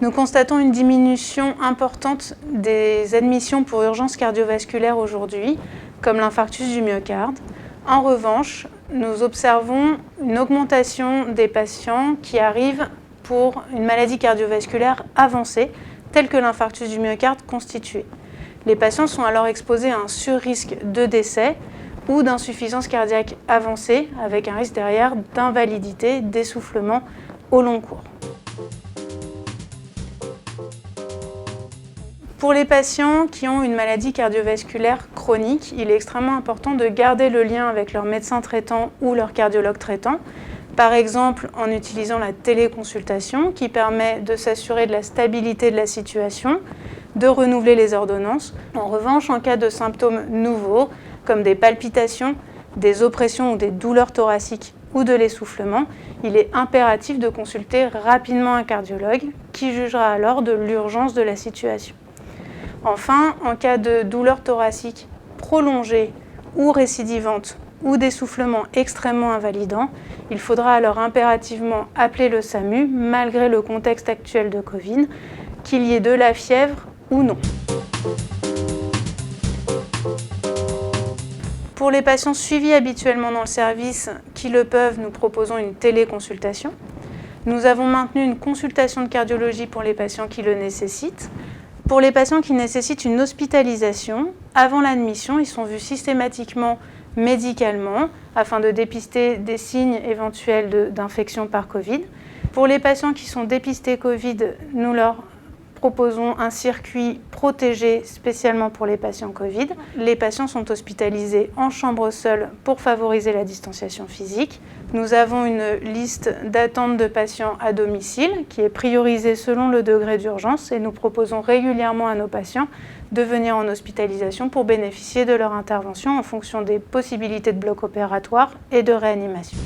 Nous constatons une diminution importante des admissions pour urgence cardiovasculaire aujourd'hui, comme l'infarctus du myocarde. En revanche, nous observons une augmentation des patients qui arrivent pour une maladie cardiovasculaire avancée, telle que l'infarctus du myocarde constitué. Les patients sont alors exposés à un surrisque de décès ou d'insuffisance cardiaque avancée, avec un risque derrière d'invalidité, d'essoufflement au long cours. Pour les patients qui ont une maladie cardiovasculaire chronique, il est extrêmement important de garder le lien avec leur médecin traitant ou leur cardiologue traitant, par exemple en utilisant la téléconsultation qui permet de s'assurer de la stabilité de la situation, de renouveler les ordonnances. En revanche, en cas de symptômes nouveaux, comme des palpitations, des oppressions ou des douleurs thoraciques ou de l'essoufflement, il est impératif de consulter rapidement un cardiologue qui jugera alors de l'urgence de la situation. Enfin, en cas de douleur thoracique prolongée ou récidivante ou d'essoufflement extrêmement invalidant, il faudra alors impérativement appeler le SAMU malgré le contexte actuel de Covid, qu'il y ait de la fièvre ou non. Pour les patients suivis habituellement dans le service qui le peuvent, nous proposons une téléconsultation. Nous avons maintenu une consultation de cardiologie pour les patients qui le nécessitent. Pour les patients qui nécessitent une hospitalisation, avant l'admission, ils sont vus systématiquement médicalement afin de dépister des signes éventuels d'infection par Covid. Pour les patients qui sont dépistés Covid, nous leur proposons un circuit protégé spécialement pour les patients Covid. Les patients sont hospitalisés en chambre seule pour favoriser la distanciation physique. Nous avons une liste d'attente de patients à domicile qui est priorisée selon le degré d'urgence et nous proposons régulièrement à nos patients de venir en hospitalisation pour bénéficier de leur intervention en fonction des possibilités de bloc opératoire et de réanimation.